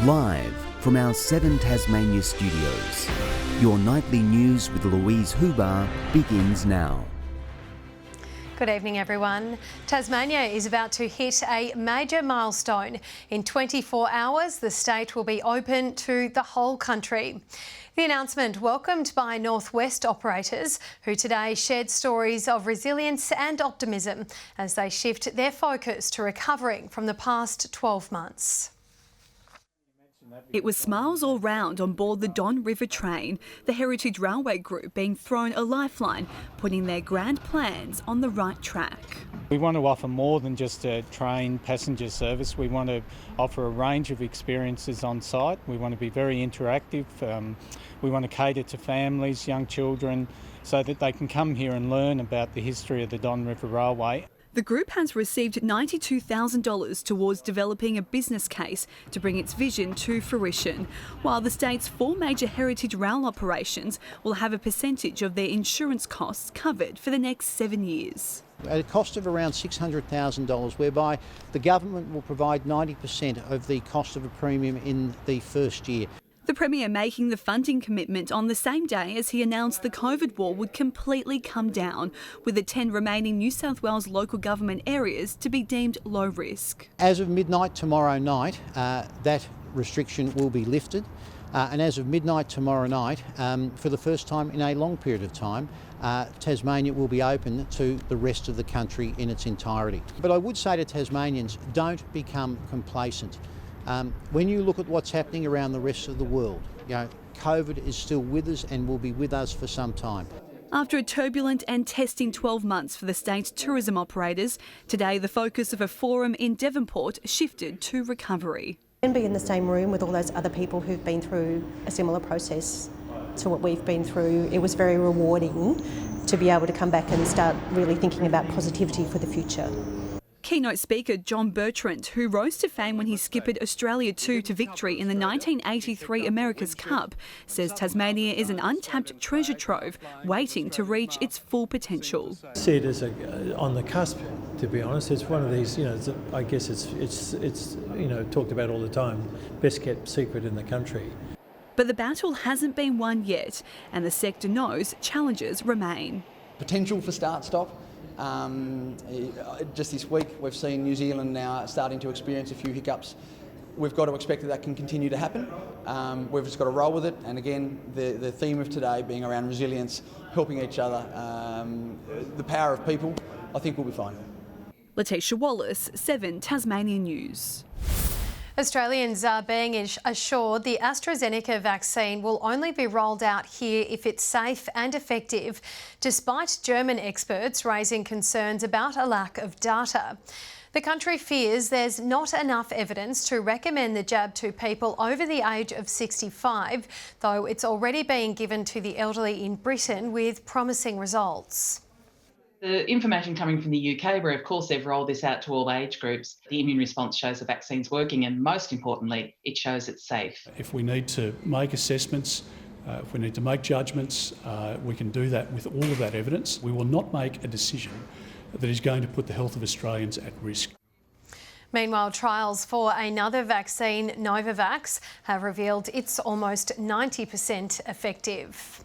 Live from our 7 Tasmania studios, your nightly news with Louise Huber begins now. Good evening, everyone. Tasmania is about to hit a major milestone. In 24 hours, the state will be open to the whole country. The announcement welcomed by Northwest operators, who today shared stories of resilience and optimism as they shift their focus to recovering from the past 12 months. It was smiles all round on board the Don River train, the Heritage Railway Group being thrown a lifeline, putting their grand plans on the right track. We want to offer more than just a train passenger service. We want to offer a range of experiences on site. We want to be very interactive. We want to cater to families, young children, so that they can come here and learn about the history of the Don River Railway. The group has received $92,000 towards developing a business case to bring its vision to fruition, while the state's 4 major heritage rail operations will have a percentage of their insurance costs covered for the next 7 years. At a cost of around $600,000, whereby the government will provide 90% of the cost of a premium in the first year. The Premier making the funding commitment on the same day as he announced the COVID wall would completely come down, with the 10 remaining New South Wales local government areas to be deemed low risk. As of midnight tomorrow night, that restriction will be lifted. And as of midnight tomorrow night, for the first time in a long period of time, Tasmania will be open to the rest of the country in its entirety. But I would say to Tasmanians, don't become complacent. When you look at what's happening around the rest of the world, COVID is still with us and will be with us for some time. After a turbulent and testing 12 months for the state's tourism operators, today the focus of a forum in Devonport shifted to recovery. And be in the same room with all those other people who've been through a similar process to what we've been through, it was very rewarding to be able to come back and start really thinking about positivity for the future. Keynote speaker John Bertrand, who rose to fame when he skippered Australia 2 to victory in the 1983 America's Cup, says Tasmania is an untapped treasure trove waiting to reach its full potential. I see it as on the cusp, to be honest. It's one of these, I guess it's talked about all the time, best kept secret in the country. But the battle hasn't been won yet, and the sector knows challenges remain. Potential for start-stop. Just this week we've seen New Zealand now starting to experience a few hiccups. We've got to expect that can continue to happen. We've just got to roll with it, and again the theme of today being around resilience, helping each other, the power of people, I think we'll be fine. LETITIA Wallace, 7 Tasmania News. Australians are being assured the AstraZeneca vaccine will only be rolled out here if it's safe and effective, despite German experts raising concerns about a lack of data. The country fears there's not enough evidence to recommend the jab to people over the age of 65, though it's already being given to the elderly in Britain with promising results. The information coming from the UK, where of course they've rolled this out to all age groups, the immune response shows the vaccine's working, and most importantly, it shows it's safe. If we need to make assessments, if we need to make judgments, we can do that with all of that evidence. We will not make a decision that is going to put the health of Australians at risk. Meanwhile, trials for another vaccine, Novavax, have revealed it's almost 90% effective.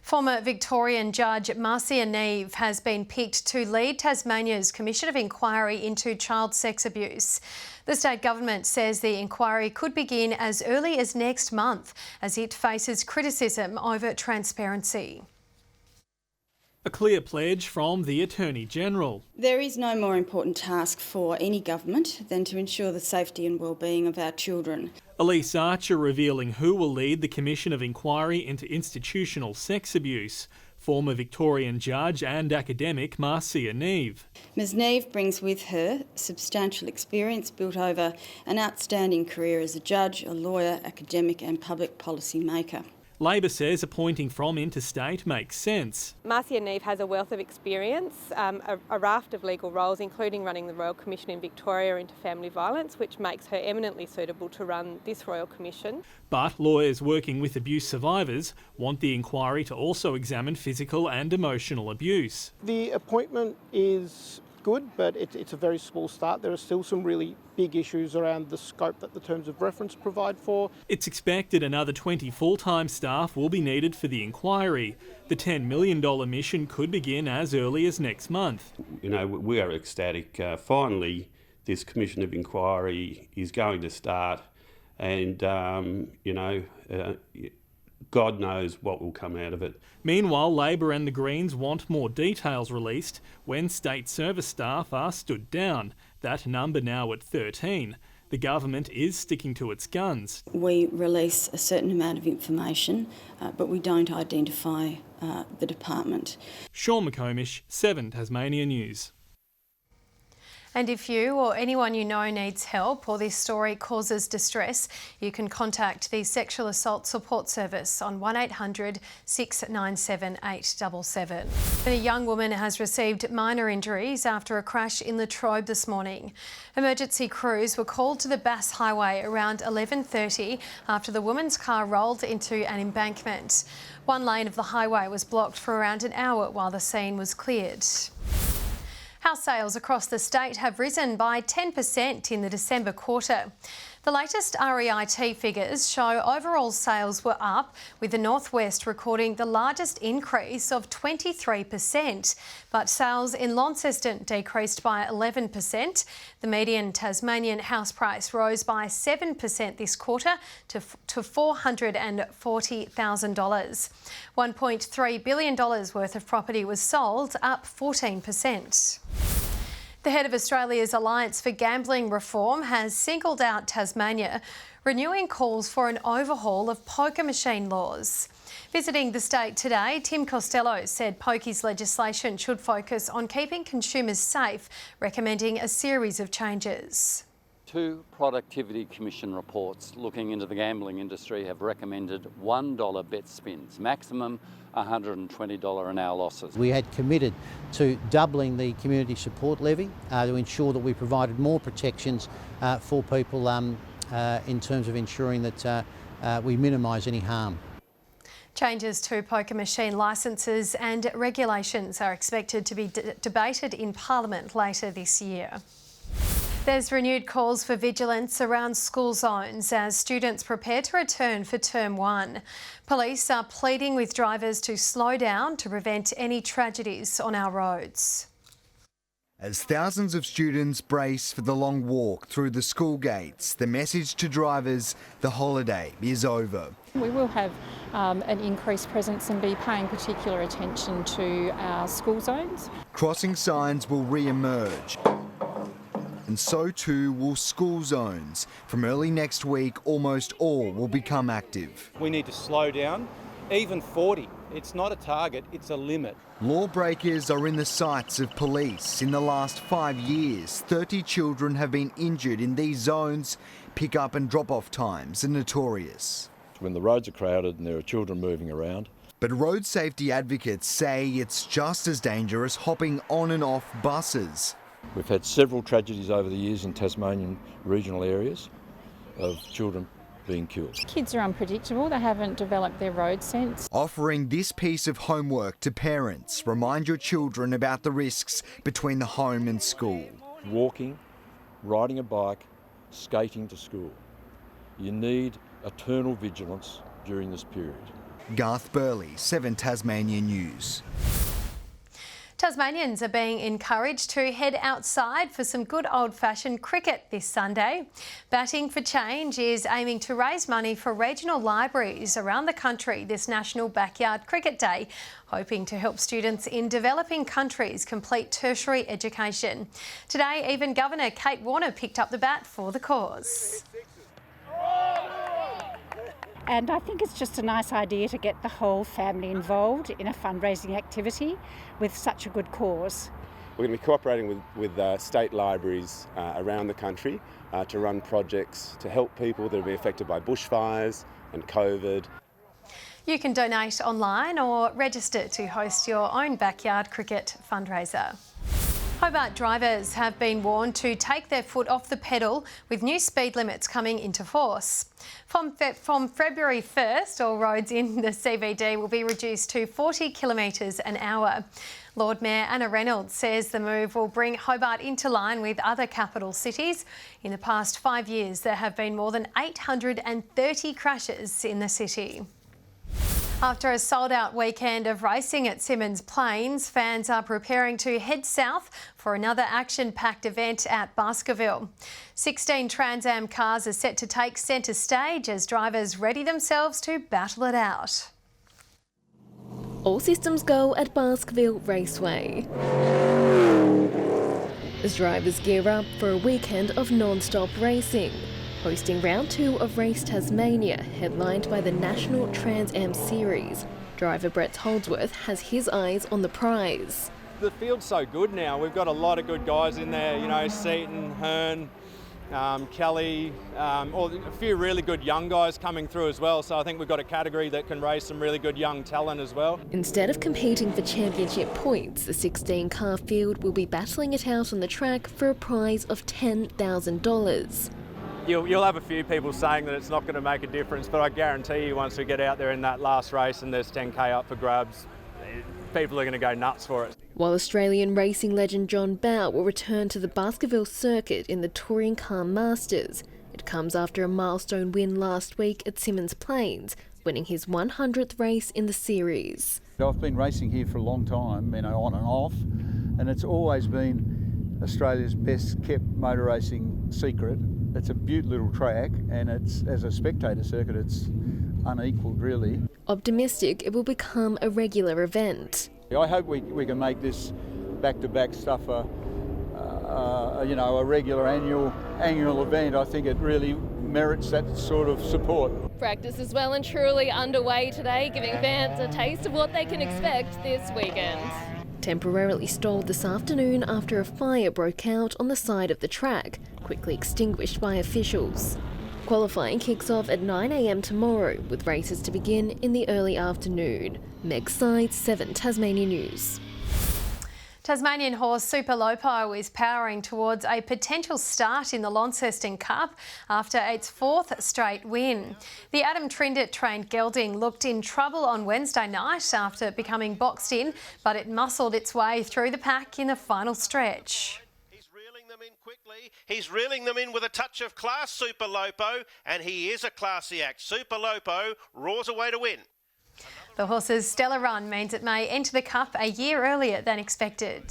Former Victorian Judge Marcia Neve has been picked to lead Tasmania's Commission of Inquiry into child sex abuse. The state government says the inquiry could begin as early as next month as it faces criticism over transparency. A clear pledge from the Attorney-General. There is no more important task for any government than to ensure the safety and well-being of our children. ELISE Archer revealing who will lead the Commission of Inquiry into institutional sex abuse. Former Victorian judge and academic Marcia Neve. Ms Neve brings with her substantial experience built over an outstanding career as a judge, a lawyer, academic and public policy maker. Labor says appointing from interstate makes sense. Marcia Neve has a wealth of experience, a raft of legal roles, including running the Royal Commission in Victoria into family violence, which makes her eminently suitable to run this Royal Commission. But lawyers working with abuse survivors want the inquiry to also examine physical and emotional abuse. The appointment is good, but it's a very small start. There are still some really big issues around the scope that the terms of reference provide for. It's expected another 20 full-time staff will be needed for the inquiry. The $10 million mission could begin as early as next month. You know, we are ecstatic. Finally, this Commission of Inquiry is going to start, and, God knows what will come out of it. Meanwhile, Labor and the Greens want more details released when state service staff are stood down. That number now at 13. The government is sticking to its guns. We release a certain amount of information, but we don't identify the department. Sean McComish, 7 Tasmania News. And if you or anyone you know needs help or this story causes distress, you can contact the Sexual Assault Support Service on 1800 697 877. A young woman has received minor injuries after a crash in Latrobe this morning. Emergency crews were called to the Bass Highway around 11:30 after the woman's car rolled into an embankment. One lane of the highway was blocked for around an hour while the scene was cleared. House sales across the state have risen by 10% in the December quarter. The latest REIT figures show overall sales were up, with the North West recording the largest increase of 23%. But sales in Launceston decreased by 11%. The median Tasmanian house price rose by 7% this quarter to $440,000. $1.3 billion worth of property was sold, up 14%. The head of Australia's Alliance for Gambling Reform has singled out Tasmania, renewing calls for an overhaul of poker machine laws. Visiting the state today, Tim Costello said pokies legislation should focus on keeping consumers safe, recommending a series of changes. 2 Productivity Commission reports looking into the gambling industry have recommended $1 bet spins, maximum $120 an hour losses. We had committed to doubling the community support levy to ensure that we provided more protections for people in terms of ensuring that we minimise any harm. Changes to poker machine licences and regulations are expected to be debated in Parliament later this year. There's renewed calls for vigilance around school zones as students prepare to return for Term 1. Police are pleading with drivers to slow down to prevent any tragedies on our roads. As thousands of students brace for the long walk through the school gates, the message to drivers, the holiday is over. We will have an increased presence and be paying particular attention to our school zones. Crossing signs will re-emerge. And so too will school zones. From early next week, almost all will become active. We need to slow down, even 40. It's not a target, it's a limit. Lawbreakers are in the sights of police. In the last 5 years, 30 children have been injured in these zones. Pick-up and drop-off times are notorious. When the roads are crowded and there are children moving around. But road safety advocates say it's just as dangerous hopping on and off buses. We've had several tragedies over the years in Tasmanian regional areas of children being killed. Kids are unpredictable, they haven't developed their road sense. Offering this piece of homework to parents, remind your children about the risks between the home and school. Walking, riding a bike, skating to school. You need eternal vigilance during this period. Garth Burley, 7 Tasmania News. Tasmanians are being encouraged to head outside for some good old-fashioned cricket this Sunday. Batting for Change is aiming to raise money for regional libraries around the country this National Backyard Cricket Day, hoping to help students in developing countries complete tertiary education. Today, even Governor Kate Warner picked up the bat for the cause. And I think it's just a nice idea to get the whole family involved in a fundraising activity with such a good cause. We're going to be cooperating with state libraries around the country to run projects to help people that have been affected by bushfires and COVID. You can donate online or register to host your own backyard cricket fundraiser. Hobart drivers have been warned to take their foot off the pedal with new speed limits coming into force. From February 1st, all roads in the CBD will be reduced to 40 kilometres an hour. Lord Mayor Anna Reynolds says the move will bring Hobart into line with other capital cities. In the past 5 years, there have been more than 830 crashes in the city. After a sold-out weekend of racing at Symmons Plains, fans are preparing to head south for another action-packed event at Baskerville. 16 Trans Am cars are set to take centre stage as drivers ready themselves to battle it out. All systems go at Baskerville Raceway as drivers gear up for a weekend of non-stop racing. Hosting round 2 of Race Tasmania, headlined by the National Trans Am Series. Driver Brett Holdsworth has his eyes on the prize. The field's so good now. We've got a lot of good guys in there, you know, Seaton, Hearn, Kelly, or a few really good young guys coming through as well. So I think we've got a category that can raise some really good young talent as well. Instead of competing for championship points, the 16-car field will be battling it out on the track for a prize of $10,000. You'll have a few people saying that it's not going to make a difference, but I guarantee you once we get out there in that last race and there's 10k up for grabs, people are going to go nuts for it. While Australian racing legend John Bowe will return to the Baskerville circuit in the Touring Car Masters. It comes after a milestone win last week at Symmons Plains, winning his 100th race in the series. I've been racing here for a long time, you know, on and off, and it's always been Australia's best kept motor racing secret. It's a beautiful little track, and it's, as a spectator circuit, it's unequalled really. Optimistic it will become a regular event. I hope we can make this back-to-back stuff you know, a regular annual event. I think it really merits that sort of support. Practice is well and truly underway today, giving fans a taste of what they can expect this weekend. Temporarily stalled this afternoon after a fire broke out on the side of the track, quickly extinguished by officials. Qualifying kicks off at 9 a.m. tomorrow, with races to begin in the early afternoon. Meg Side, 7 Tasmania News. Tasmanian horse Super Lopo is powering towards a potential start in the Launceston Cup after its 4th straight win. The Adam Trindit-trained gelding looked in trouble on Wednesday night after becoming boxed in, but it muscled its way through the pack in the final stretch. He's reeling them in with a touch of class, Super Lopo, and he is a classy act. Super Lopo roars away to win. The horse's stellar run means it may enter the Cup a year earlier than expected.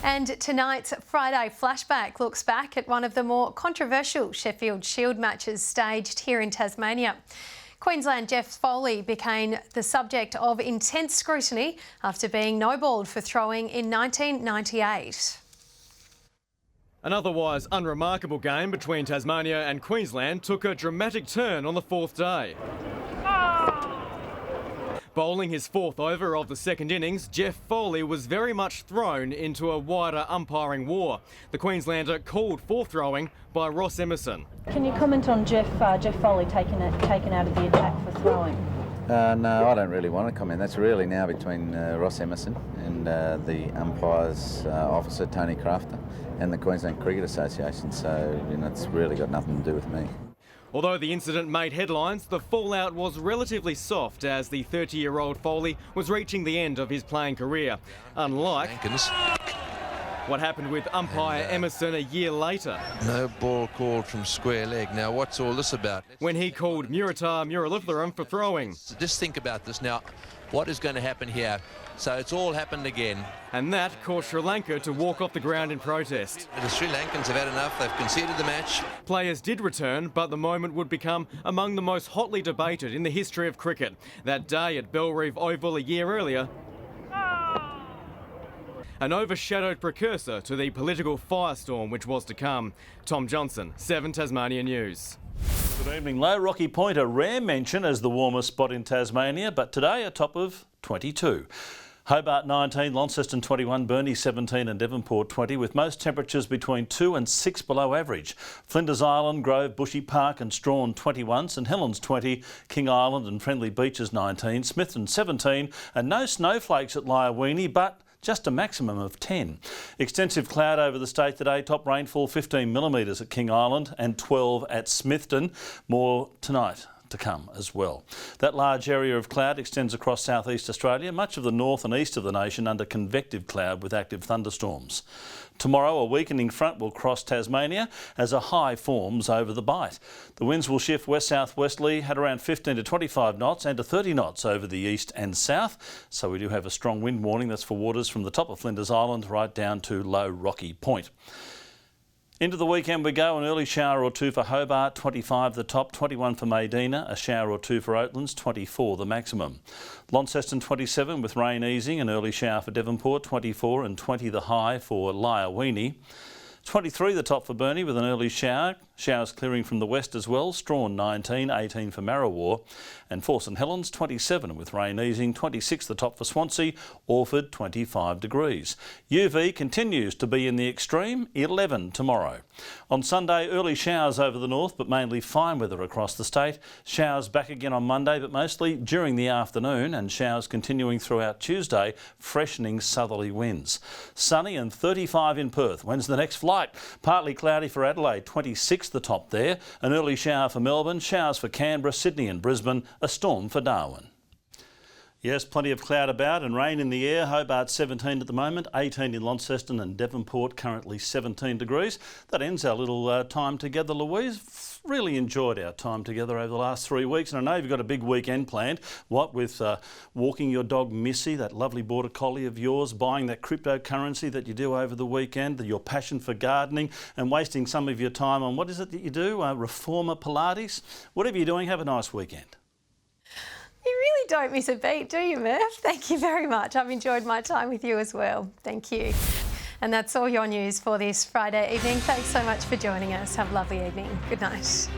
And tonight's Friday Flashback looks back at one of the more controversial Sheffield Shield matches staged here in Tasmania. Queensland Jeff Foley became the subject of intense scrutiny after being no-balled for throwing in 1998. An otherwise unremarkable game between Tasmania and Queensland took a dramatic turn on the 4th day. Bowling his 4th over of the second innings, Jeff Foley was very much thrown into a wider umpiring war. The Queenslander called for throwing by Ross Emerson. Can you comment on Jeff Foley taken out of the attack for throwing? No, I don't really want to comment. That's really now between Ross Emerson and the umpires officer, Tony Crafter, and the Queensland Cricket Association. So, you know, it's really got nothing to do with me. Although the incident made headlines, the fallout was relatively soft as the 30-year-old Foley was reaching the end of his playing career. Unlike what happened with umpire Emerson a year later. No ball called from square leg. Now, what's all this about? When he called Muritar Muralitharam for throwing. Just think about this now. What is going to happen here? So it's all happened again. And that caused Sri Lanka to walk off the ground in protest. The Sri Lankans have had enough. They've conceded the match. Players did return, but the moment would become among the most hotly debated in the history of cricket. That day at Belrive Oval a year earlier, an overshadowed precursor to the political firestorm which was to come. Tom Johnson, 7 Tasmania News. Good evening. Low Rocky Point, a rare mention as the warmest spot in Tasmania, but today a top of 22. Hobart 19, Launceston 21, Burnie 17 and Devonport 20, with most temperatures between 2 and 6 below average. Flinders Island, Grove, Bushy Park and Strawn 21, St Helens 20, King Island and Friendly Beaches 19, Smithton 17 and no snowflakes at Lyawini, but just a maximum of 10. Extensive cloud over the state today. Top rainfall 15 millimetres at King Island and 12 at Smithton. More tonight to come as well. That large area of cloud extends across southeast Australia, much of the north and east of the nation under convective cloud with active thunderstorms. Tomorrow, a weakening front will cross Tasmania as a high forms over the Bight. The winds will shift west-southwesterly at around 15 to 25 knots and to 30 knots over the east and south. So we do have a strong wind warning. That's for waters from the top of Flinders Island right down to Low Rocky Point. Into the weekend we go, an early shower or two for Hobart, 25 the top, 21 for Medina, a shower or two for Oatlands, 24 the maximum. Launceston 27 with rain easing, an early shower for Devonport, 24 and 20 the high for Lyawini. 23 the top for Burnie with an early shower. Showers clearing from the west as well. Strawn 19, 18 for Marrawar. And for St Helens 27 with rain easing. 26 the top for Swansea. Orford 25 degrees. UV continues to be in the extreme, 11 tomorrow. On Sunday, early showers over the north but mainly fine weather across the state. Showers back again on Monday but mostly during the afternoon, and showers continuing throughout Tuesday, freshening southerly winds. Sunny and 35 in Perth. When's the next flight? Partly cloudy for Adelaide, 26 the top there. An early shower for Melbourne, showers for Canberra, Sydney and Brisbane, a storm for Darwin. Yes, plenty of cloud about and rain in the air. Hobart 17 at the moment, 18 in Launceston and Devonport, currently 17 degrees. That ends our little time together, Louise. Really enjoyed our time together over the last 3 weeks, and I know you've got a big weekend planned. What with walking your dog Missy, that lovely border collie of yours, buying that cryptocurrency that you do over the weekend, your passion for gardening, and wasting some of your time on what is it that you do? Reformer Pilates. Whatever you're doing, have a nice weekend. You really don't miss a beat, do you, Murph? Thank you very much. I've enjoyed my time with you as well. Thank you. And that's all your news for this Friday evening. Thanks so much for joining us. Have a lovely evening. Good night.